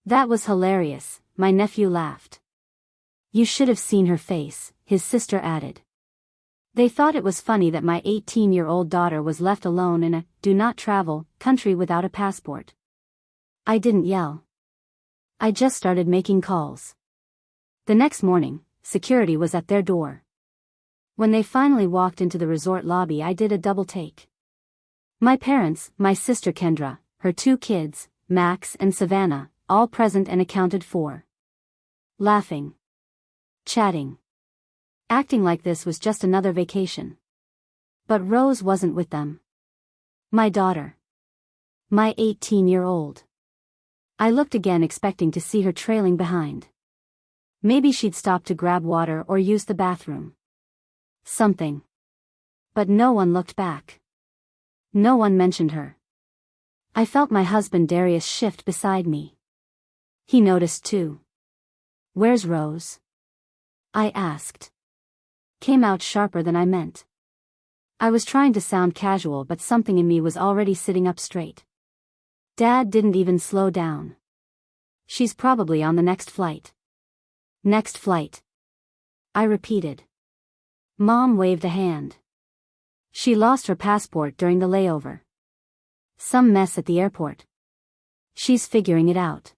That was hilarious, my nephew laughed. You should have seen her face, his sister added. They thought it was funny that my 18-year-old daughter was left alone in a do-not-travel country without a passport. I didn't yell. I just started making calls. The next morning, security was at their door. When they finally walked into the resort lobby, I did a double take. My parents, my sister Kendra, her 2 kids, Max and Savannah, all present and accounted for. Laughing. Chatting. Acting like this was just another vacation. But Rose wasn't with them. My daughter. My 18-year-old. I looked again, expecting to see her trailing behind. Maybe she'd stop to grab water or use the bathroom. Something. But no one looked back. No one mentioned her. I felt my husband Darius shift beside me. He noticed too. Where's Rose? I asked. Came out sharper than I meant. I was trying to sound casual, but something in me was already sitting up straight. Dad didn't even slow down. She's probably on the next flight. Next flight. I repeated. Mom waved a hand. She lost her passport during the layover. Some mess at the airport. She's figuring it out.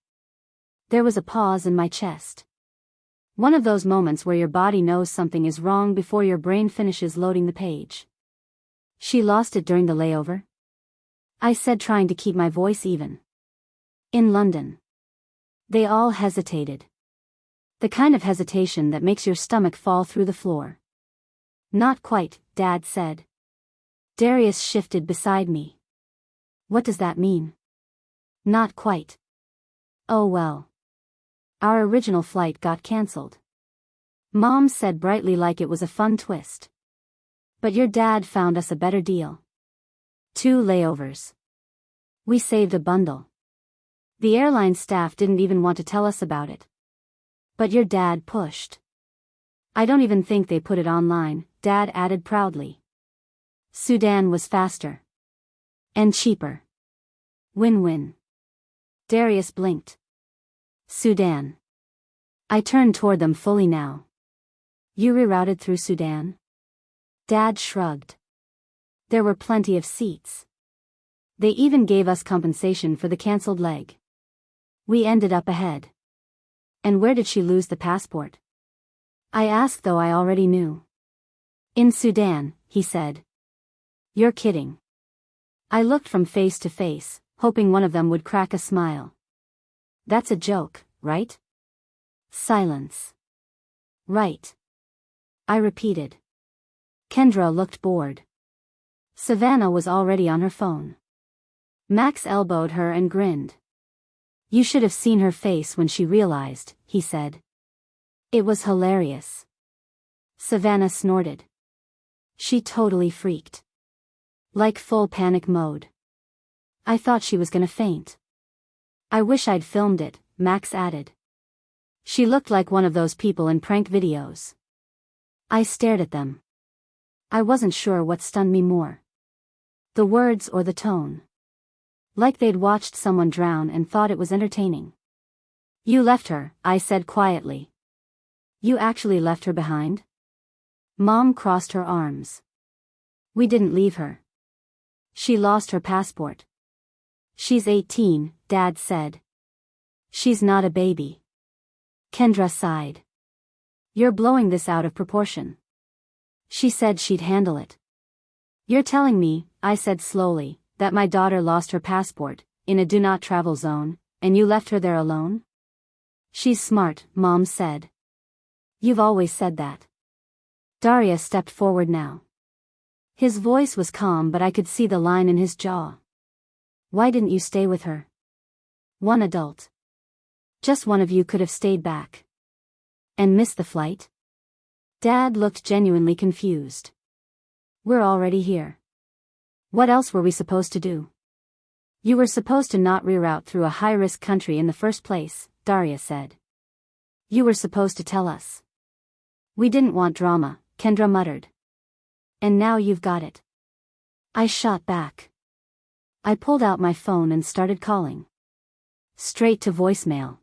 There was a pause in my chest. One of those moments where your body knows something is wrong before your brain finishes loading the page. She lost it during the layover? I said, trying to keep my voice even. In London. They all hesitated. The kind of hesitation that makes your stomach fall through the floor. Not quite, Dad said. Darius shifted beside me. What does that mean? Not quite. Oh well. Our original flight got cancelled. Mom said brightly, like it was a fun twist. But your dad found us a better deal. 2 layovers. We saved a bundle. The airline staff didn't even want to tell us about it. But your dad pushed. I don't even think they put it online, Dad added proudly. Sudan was faster. And cheaper. Win-win. Darius blinked. Sudan. I turned toward them fully now. You rerouted through Sudan? Dad shrugged. There were plenty of seats. They even gave us compensation for the cancelled leg. We ended up ahead. And where did she lose the passport? I asked, though I already knew. In Sudan, he said. You're kidding. I looked from face to face, hoping one of them would crack a smile. That's a joke, right? Silence. Right. I repeated. Kendra looked bored. Savannah was already on her phone. Max elbowed her and grinned. You should have seen her face when she realized, he said. It was hilarious. Savannah snorted. She totally freaked. Like full panic mode. I thought she was gonna faint. I wish I'd filmed it, Max added. She looked like one of those people in prank videos. I stared at them. I wasn't sure what stunned me more. The words or the tone. Like they'd watched someone drown and thought it was entertaining. You left her, I said quietly. You actually left her behind? Mom crossed her arms. We didn't leave her. She lost her passport. She's 18, Dad said. She's not a baby. Kendra sighed. You're blowing this out of proportion. She said she'd handle it. You're telling me, I said slowly, that my daughter lost her passport, in a do-not-travel zone, and you left her there alone? She's smart, Mom said. You've always said that. Daria stepped forward now. His voice was calm, but I could see the line in his jaw. Why didn't you stay with her? One adult. Just one of you could have stayed back. And missed the flight? Dad looked genuinely confused. We're already here. What else were we supposed to do? You were supposed to not reroute through a high-risk country in the first place, Daria said. You were supposed to tell us. We didn't want drama, Kendra muttered. And now you've got it. I shot back. I pulled out my phone and started calling. straight to voicemail.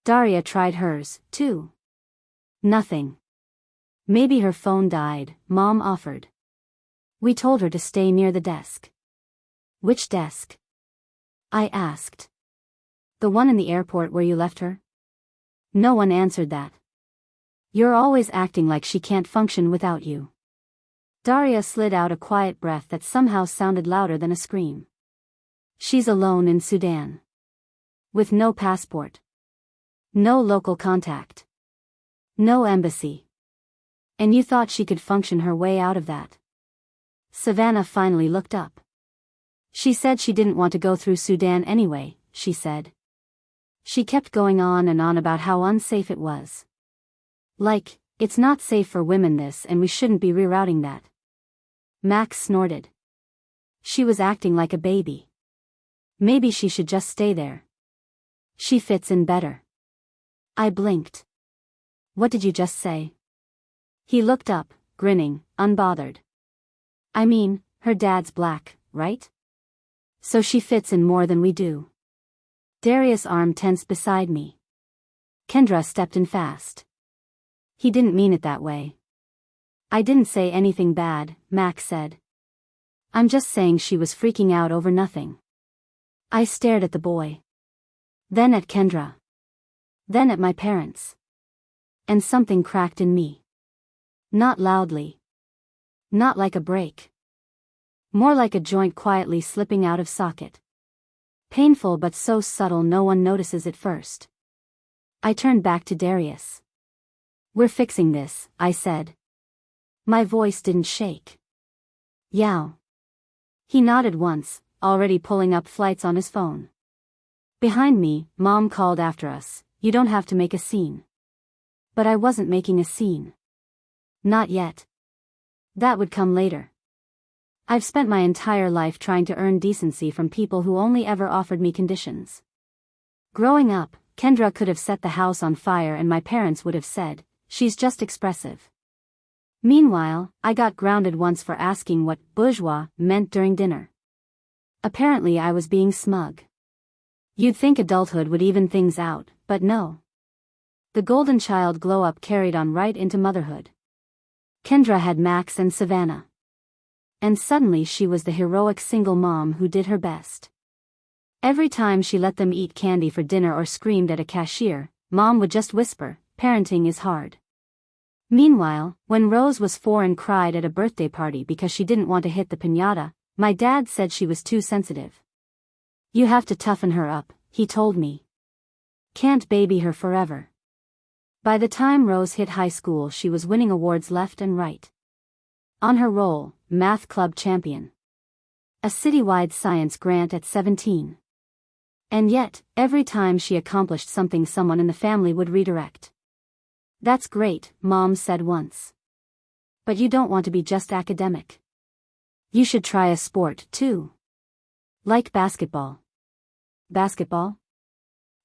Daria tried hers, too. Nothing. Maybe her phone died, Mom offered. We told her to stay near the desk. Which desk? I asked. The one in the airport where you left her? No one answered that. You're always acting like she can't function without you. Daria slid out a quiet breath that somehow sounded louder than a scream. She's alone in Sudan. With no passport. No local contact. No embassy. And you thought she could function her way out of that? Savannah finally looked up. She said she didn't want to go through Sudan anyway, she said. She kept going on and on about how unsafe it was. Like, it's not safe for women this and we shouldn't be rerouting that. Max snorted. She was acting like a baby. Maybe she should just stay there. She fits in better. I blinked. What did you just say? He looked up, grinning, unbothered. I mean, her dad's black, right? So she fits in more than we do. Darius' arm tensed beside me. Kendra stepped in fast. He didn't mean it that way. I didn't say anything bad, Max said. I'm just saying she was freaking out over nothing. I stared at the boy. Then at Kendra. Then at my parents. And something cracked in me. Not loudly. Not like a break. More like a joint quietly slipping out of socket. Painful but so subtle no one notices it first. I turned back to Darius. We're fixing this, I said. My voice didn't shake. Yow. He nodded once, already pulling up flights on his phone. Behind me, Mom called after us, you don't have to make a scene. But I wasn't making a scene. Not yet. That would come later. I've spent my entire life trying to earn decency from people who only ever offered me conditions. Growing up, Kendra could have set the house on fire and my parents would have said, she's just expressive. Meanwhile, I got grounded once for asking what bourgeois meant during dinner. Apparently I was being smug. You'd think adulthood would even things out, but no. The golden child glow-up carried on right into motherhood. Kendra had Max and Savannah. And suddenly she was the heroic single mom who did her best. Every time she let them eat candy for dinner or screamed at a cashier, Mom would just whisper, parenting is hard. Meanwhile, when Rose was 4 and cried at a birthday party because she didn't want to hit the piñata, my dad said she was too sensitive. You have to toughen her up, he told me. Can't baby her forever. By the time Rose hit high school she was winning awards left and right. On her roll, math club champion. A citywide science grant at 17. And yet, every time she accomplished something someone in the family would redirect. That's great, Mom said once. But you don't want to be just academic. You should try a sport, too. Like basketball. Basketball?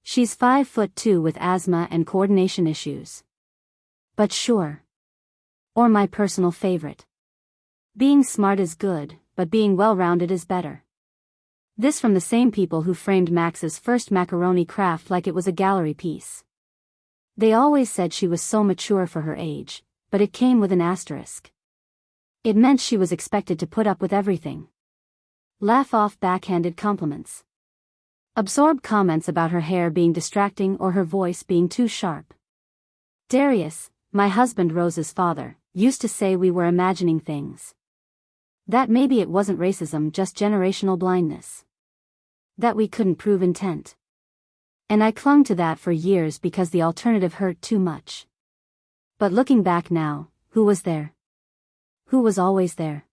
She's 5'2" with asthma and coordination issues. But sure. Or my personal favorite. Being smart is good, but being well-rounded is better. This from the same people who framed Max's first macaroni craft like it was a gallery piece. They always said she was so mature for her age, but it came with an asterisk. It meant she was expected to put up with everything. Laugh off backhanded compliments. Absorb comments about her hair being distracting or her voice being too sharp. Darius, my husband Rose's father, used to say we were imagining things. That maybe it wasn't racism, just generational blindness. That we couldn't prove intent. And I clung to that for years because the alternative hurt too much. But looking back now, who was there? Who was always there?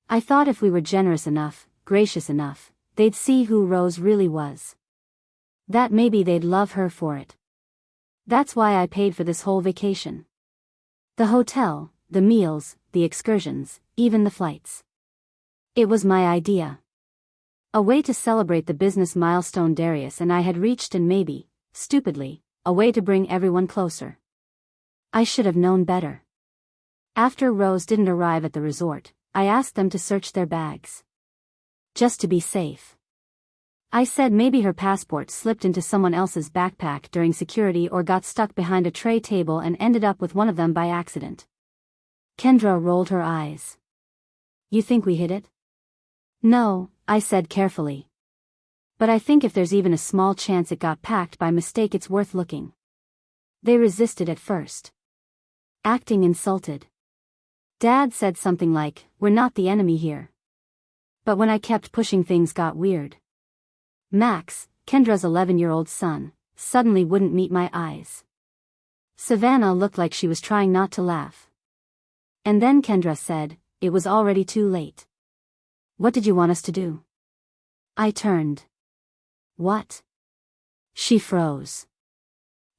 I thought if we were generous enough, gracious enough, they'd see who Rose really was. That maybe they'd love her for it. That's why I paid for this whole vacation. The hotel, the meals, the excursions, even the flights. It was my idea. A way to celebrate the business milestone Darius and I had reached and maybe, stupidly, a way to bring everyone closer. I should have known better. After Rose didn't arrive at the resort, I asked them to search their bags. Just to be safe. I said maybe her passport slipped into someone else's backpack during security or got stuck behind a tray table and ended up with one of them by accident. Kendra rolled her eyes. You think we hid it? No, I said carefully. But I think if there's even a small chance it got packed by mistake, it's worth looking. They resisted at first, acting insulted. Dad said something like, "We're not the enemy here." But when I kept pushing, things got weird. Max, Kendra's 11-year-old son, suddenly wouldn't meet my eyes. Savannah looked like she was trying not to laugh. And then Kendra said, "It was already too late. What did you want us to do?" I turned. What? She froze.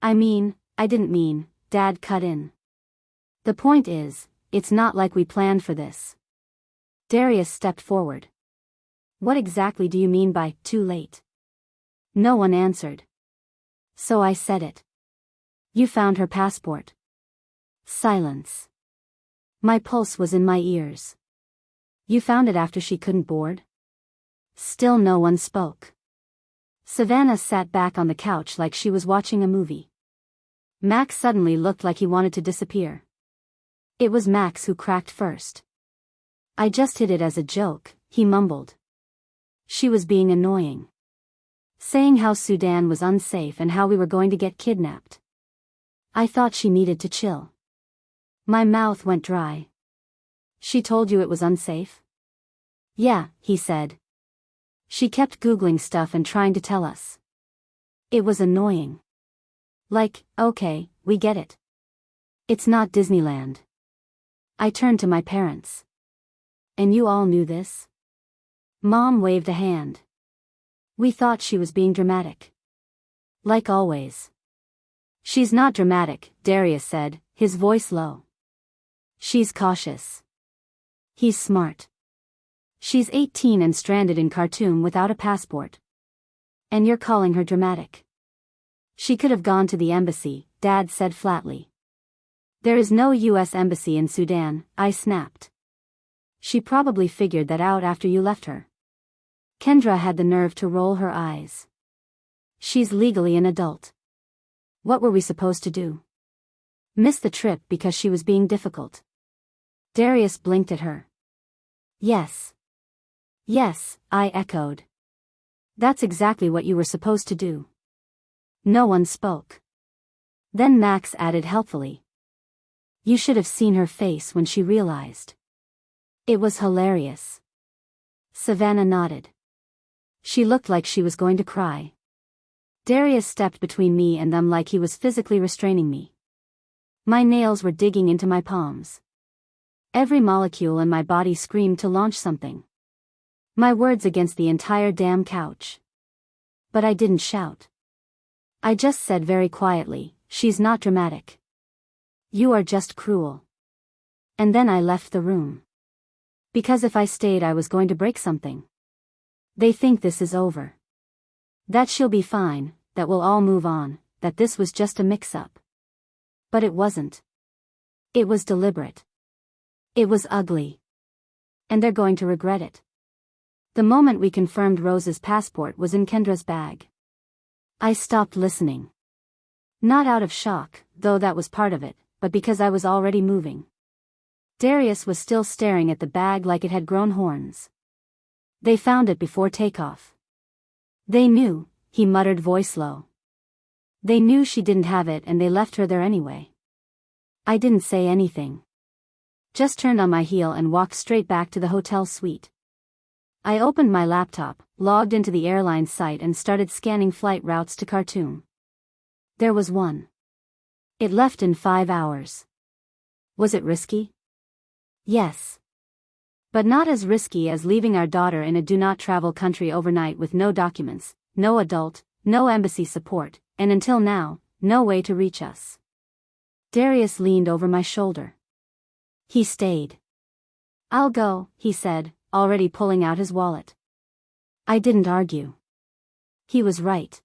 I didn't mean, Dad cut in. The point is, it's not like we planned for this. Darius stepped forward. What exactly do you mean by, too late? No one answered. So I said it. You found her passport. Silence. My pulse was in my ears. You found it after she couldn't board? Still no one spoke. Savannah sat back on the couch like she was watching a movie. Max suddenly looked like he wanted to disappear. It was Max who cracked first. I just hid it as a joke, he mumbled. She was being annoying. Saying how Sudan was unsafe and how we were going to get kidnapped. I thought she needed to chill. My mouth went dry. She told you it was unsafe? Yeah, he said. She kept Googling stuff and trying to tell us. It was annoying. Like, okay, we get it. It's not Disneyland. I turned to my parents. And you all knew this? Mom waved a hand. We thought she was being dramatic. Like always. She's not dramatic, Darius said, his voice low. She's cautious. He's smart. She's 18 and stranded in Khartoum without a passport. And you're calling her dramatic. She could have gone to the embassy, Dad said flatly. There is no U.S. embassy in Sudan, I snapped. She probably figured that out after you left her. Kendra had the nerve to roll her eyes. She's legally an adult. What were we supposed to do? Miss the trip because she was being difficult? Darius blinked at her. Yes. Yes, I echoed. That's exactly what you were supposed to do. No one spoke. Then Max added helpfully. You should have seen her face when she realized. It was hilarious. Savannah nodded. She looked like she was going to cry. Darius stepped between me and them like he was physically restraining me. My nails were digging into my palms. Every molecule in my body screamed to launch something. My words against the entire damn couch. But I didn't shout. I just said very quietly, she's not dramatic. You are just cruel. And then I left the room. Because if I stayed I was going to break something. They think this is over. That she'll be fine, that we'll all move on, that this was just a mix-up. But it wasn't. It was deliberate. It was ugly. And they're going to regret it. The moment we confirmed Rose's passport was in Kendra's bag. I stopped listening. Not out of shock, though that was part of it, but because I was already moving. Darius was still staring at the bag like it had grown horns. They found it before takeoff. They knew, he muttered voice low. They knew she didn't have it and they left her there anyway. I didn't say anything. Just turned on my heel and walked straight back to the hotel suite. I opened my laptop, logged into the airline site and started scanning flight routes to Khartoum. There was one. It left in 5 hours. Was it risky? Yes. But not as risky as leaving our daughter in a do-not-travel country overnight with no documents, no adult, no embassy support, and until now, no way to reach us. Darius leaned over my shoulder. He stayed. I'll go, he said, already pulling out his wallet. I didn't argue. He was right.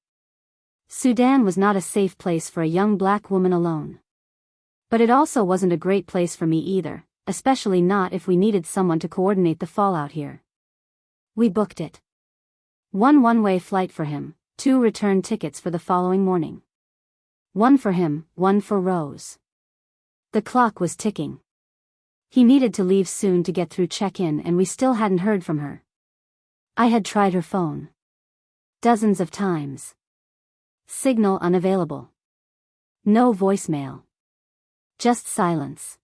Sudan was not a safe place for a young black woman alone. But it also wasn't a great place for me either, especially not if we needed someone to coordinate the fallout here. We booked it. One one-way flight for him, 2 return tickets for the following morning. One for him, one for Rose. The clock was ticking. He needed to leave soon to get through check-in and we still hadn't heard from her. I had tried her phone. Dozens of times. Signal unavailable. No voicemail. Just silence.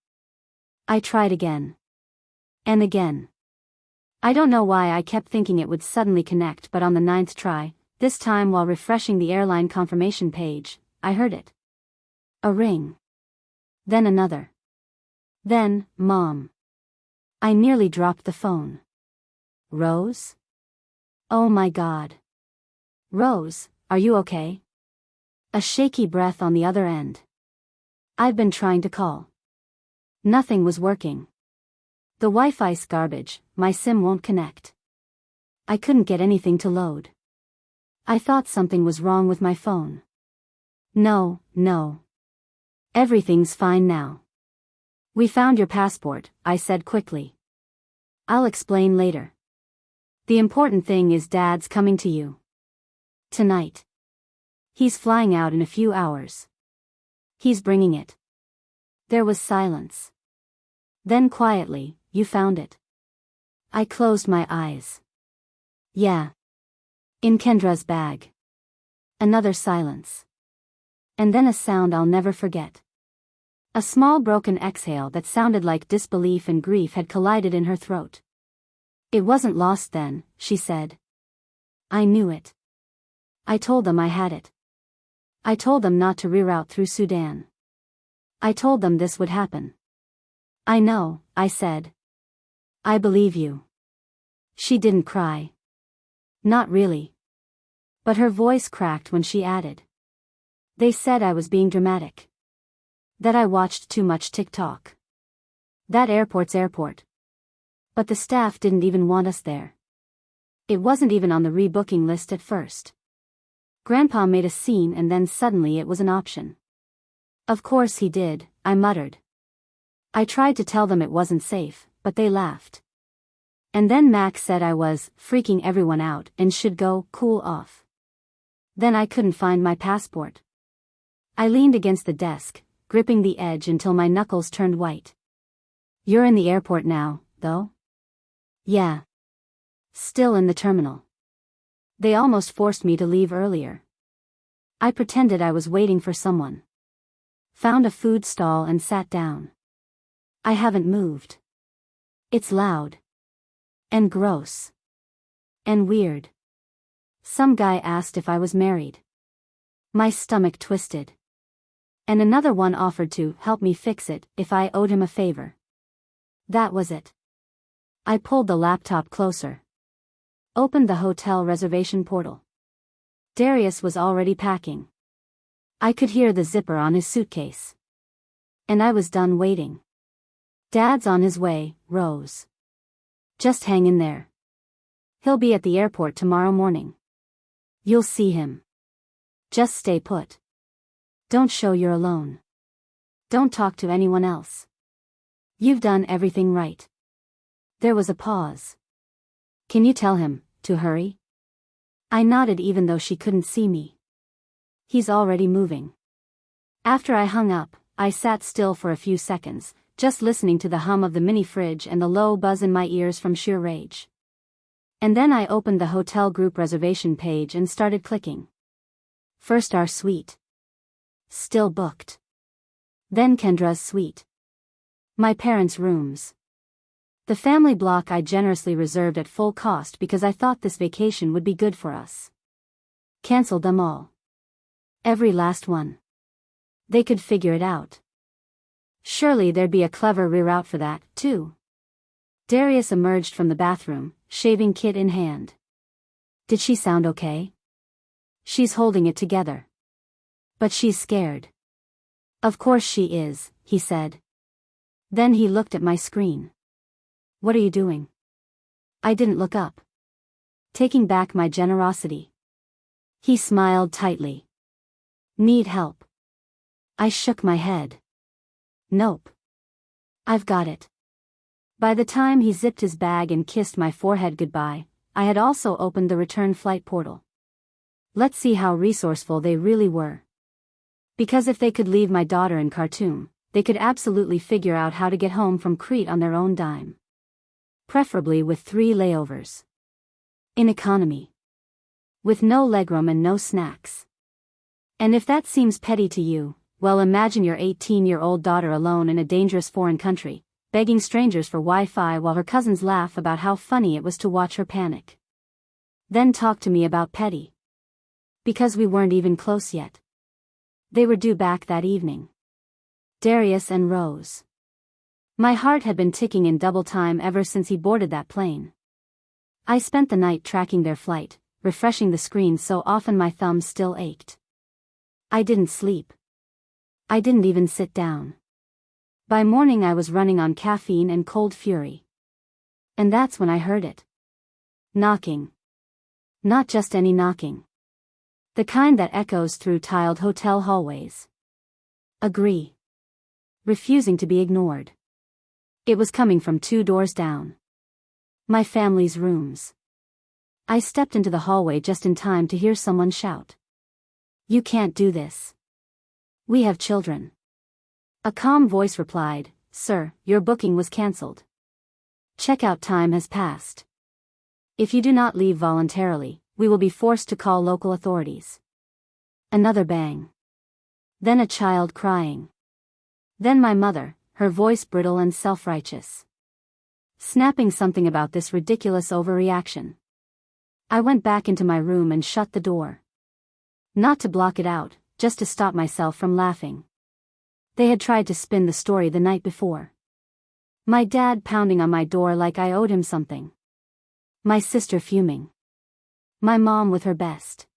I tried again. And again. I don't know why I kept thinking it would suddenly connect, but on the 9th try, this time while refreshing the airline confirmation page, I heard it. A ring. Then another. Then, Mom. I nearly dropped the phone. Rose? Oh my God. Rose, are you okay? A shaky breath on the other end. I've been trying to call. Nothing was working. The Wi-Fi's garbage, my SIM won't connect. I couldn't get anything to load. I thought something was wrong with my phone. No. Everything's fine now. We found your passport, I said quickly. I'll explain later. The important thing is Dad's coming to you. Tonight. He's flying out in a few hours. He's bringing it. There was silence. Then quietly, you found it. I closed my eyes. Yeah. In Kendra's bag. Another silence. And then a sound I'll never forget. A small broken exhale that sounded like disbelief and grief had collided in her throat. It wasn't lost then, she said. I knew it. I told them I had it. I told them not to reroute through Sudan. I told them this would happen. I know, I said. I believe you. She didn't cry. Not really. But her voice cracked when she added. They said I was being dramatic. That I watched too much TikTok. That airport's airport. But the staff didn't even want us there. It wasn't even on the rebooking list at first. Grandpa made a scene and then suddenly it was an option. Of course he did, I muttered. I tried to tell them it wasn't safe, but they laughed. And then Max said I was freaking everyone out and should go cool off. Then I couldn't find my passport. I leaned against the desk, gripping the edge until my knuckles turned white. You're in the airport now, though? Yeah. Still in the terminal. They almost forced me to leave earlier. I pretended I was waiting for someone. Found a food stall and sat down. I haven't moved. It's loud. And gross. And weird. Some guy asked if I was married. My stomach twisted. And another one offered to help me fix it if I owed him a favor. That was it. I pulled the laptop closer. Opened the hotel reservation portal. Darius was already packing. I could hear the zipper on his suitcase. And I was done waiting. Dad's on his way, Rose. Just hang in there. He'll be at the airport tomorrow morning. You'll see him. Just stay put. Don't show you're alone. Don't talk to anyone else. You've done everything right. There was a pause. Can you tell him to hurry? I nodded even though she couldn't see me. He's already moving. After I hung up, I sat still for a few seconds, just listening to the hum of the mini fridge and the low buzz in my ears from sheer rage. And then I opened the hotel group reservation page and started clicking. First our suite. Still booked. Then Kendra's suite. My parents' rooms. The family block I generously reserved at full cost because I thought this vacation would be good for us. Cancelled them all. Every last one. They could figure it out. Surely there'd be a clever reroute for that, too. Darius emerged from the bathroom, shaving kit in hand. Did she sound okay? She's holding it together. But she's scared. Of course she is, he said. Then he looked at my screen. What are you doing? I didn't look up. Taking back my generosity. He smiled tightly. Need help? I shook my head. Nope. I've got it. By the time he zipped his bag and kissed my forehead goodbye, I had also opened the return flight portal. Let's see how resourceful they really were. Because if they could leave my daughter in Khartoum, they could absolutely figure out how to get home from Crete on their own dime. Preferably with 3 layovers. In economy. With no legroom and no snacks. And if that seems petty to you, well, imagine your 18-year-old daughter alone in a dangerous foreign country, begging strangers for Wi-Fi while her cousins laugh about how funny it was to watch her panic. Then talk to me about petty. Because we weren't even close yet. They were due back that evening. Darius and Rose. My heart had been ticking in double time ever since he boarded that plane. I spent the night tracking their flight, refreshing the screen so often my thumbs still ached. I didn't sleep. I didn't even sit down. By morning I was running on caffeine and cold fury. And that's when I heard it. Knocking. Not just any knocking. The kind that echoes through tiled hotel hallways. Agree. Refusing to be ignored. It was coming from 2 doors down. My family's rooms. I stepped into the hallway just in time to hear someone shout. You can't do this. We have children. A calm voice replied, Sir, your booking was cancelled. Checkout time has passed. If you do not leave voluntarily, we will be forced to call local authorities. Another bang. Then a child crying. Then my mother, her voice brittle and self-righteous. Snapping something about this ridiculous overreaction. I went back into my room and shut the door. Not to block it out, just to stop myself from laughing. They had tried to spin the story the night before. My dad pounding on my door like I owed him something. My sister fuming. My mom with her best.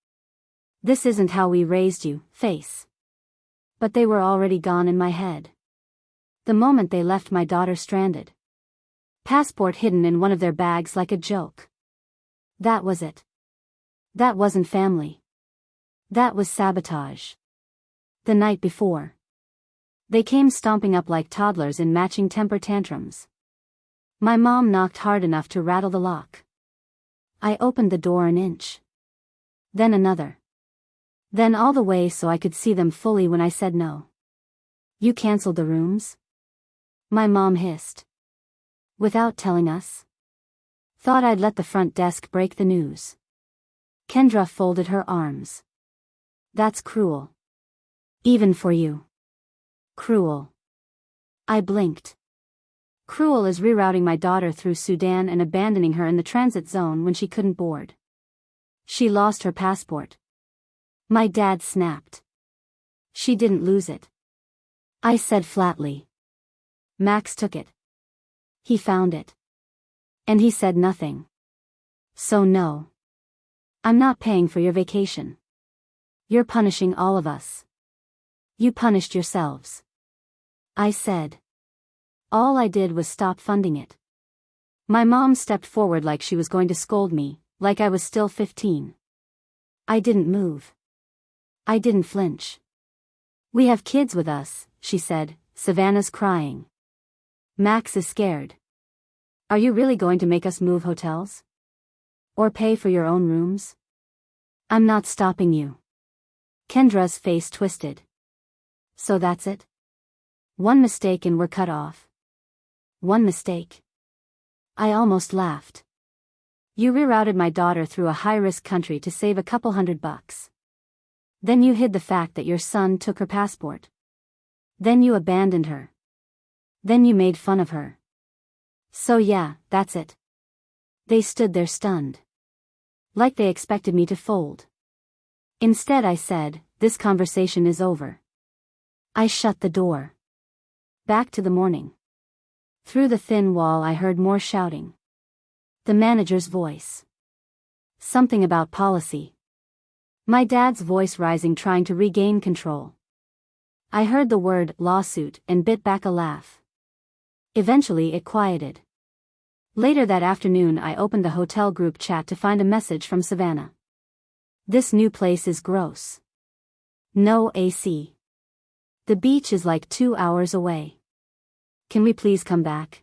This isn't how we raised you, face. But they were already gone in my head. The moment they left my daughter stranded. Passport hidden in one of their bags like a joke. That was it. That wasn't family. That was sabotage. The night before. They came stomping up like toddlers in matching temper tantrums. My mom knocked hard enough to rattle the lock. I opened the door an inch. Then another. Then all the way so I could see them fully when I said no. You canceled the rooms? My mom hissed. Without telling us? Thought I'd let the front desk break the news. Kendra folded her arms. That's cruel. Even for you. Cruel. I blinked. Cruel as rerouting my daughter through Sudan and abandoning her in the transit zone when she couldn't board. She lost her passport. My dad snapped. She didn't lose it. I said flatly. Max took it. He found it. And he said nothing. So no. I'm not paying for your vacation. You're punishing all of us. You punished yourselves. I said. All I did was stop funding it. My mom stepped forward like she was going to scold me, like I was still 15. I didn't move. I didn't flinch. We have kids with us, she said. Savannah's crying. Max is scared. Are you really going to make us move hotels? Or pay for your own rooms? I'm not stopping you. Kendra's face twisted. So that's it? One mistake and we're cut off. One mistake. I almost laughed. You rerouted my daughter through a high-risk country to save a couple $100. Then you hid the fact that your son took her passport. Then you abandoned her. Then you made fun of her. So yeah, that's it. They stood there stunned. Like they expected me to fold. Instead I said, this conversation is over. I shut the door. Back to the morning. Through the thin wall I heard more shouting. The manager's voice. Something about policy. My dad's voice rising trying to regain control. I heard the word lawsuit and bit back a laugh. Eventually it quieted. Later that afternoon I opened the hotel group chat to find a message from Savannah. This new place is gross. No AC. The beach is like 2 hours away. Can we please come back?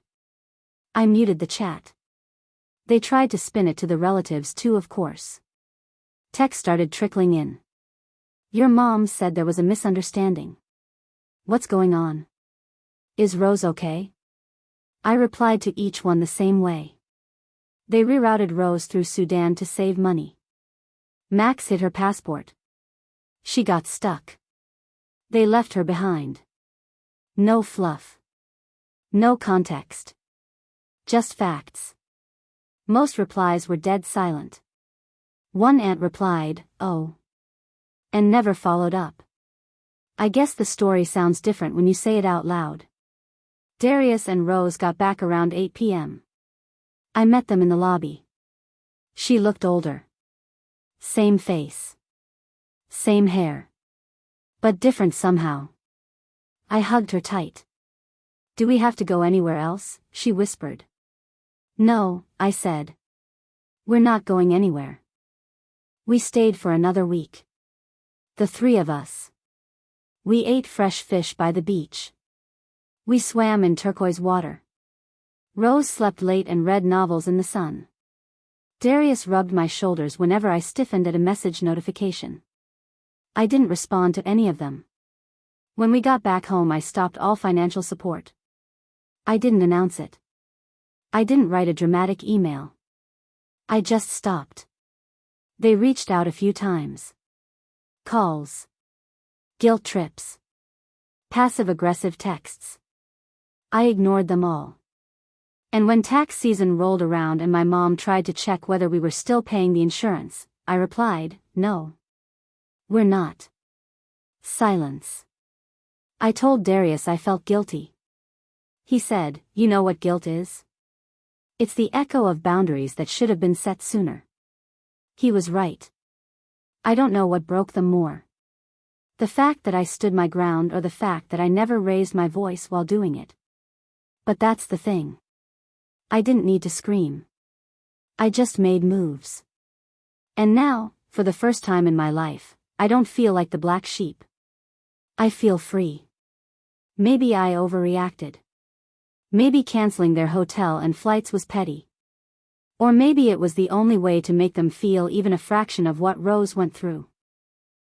I muted the chat. They tried to spin it to the relatives too, of course. Text started trickling in. Your mom said there was a misunderstanding. What's going on? Is Rose okay? I replied to each one the same way. They rerouted Rose through Sudan to save money. Max hid her passport. She got stuck. They left her behind. No fluff. No context. Just facts. Most replies were dead silent. One aunt replied, "Oh," and never followed up. I guess the story sounds different when you say it out loud. Darius and Rose got back around 8 p.m. I met them in the lobby. She looked older. Same face. Same hair. But different somehow. I hugged her tight. Do we have to go anywhere else? She whispered. No, I said. We're not going anywhere. We stayed for another week. The three of us. We ate fresh fish by the beach. We swam in turquoise water. Rose slept late and read novels in the sun. Darius rubbed my shoulders whenever I stiffened at a message notification. I didn't respond to any of them. When we got back home, I stopped all financial support. I didn't announce it. I didn't write a dramatic email. I just stopped. They reached out a few times. Calls. Guilt trips. Passive-aggressive texts. I ignored them all. And when tax season rolled around and my mom tried to check whether we were still paying the insurance, I replied, no. We're not. Silence. I told Darius I felt guilty. He said, you know what guilt is? It's the echo of boundaries that should have been set sooner. He was right. I don't know what broke them more. The fact that I stood my ground or the fact that I never raised my voice while doing it. But that's the thing. I didn't need to scream. I just made moves. And now, for the first time in my life, I don't feel like the black sheep. I feel free. Maybe I overreacted. Maybe canceling their hotel and flights was petty. Or maybe it was the only way to make them feel even a fraction of what Rose went through.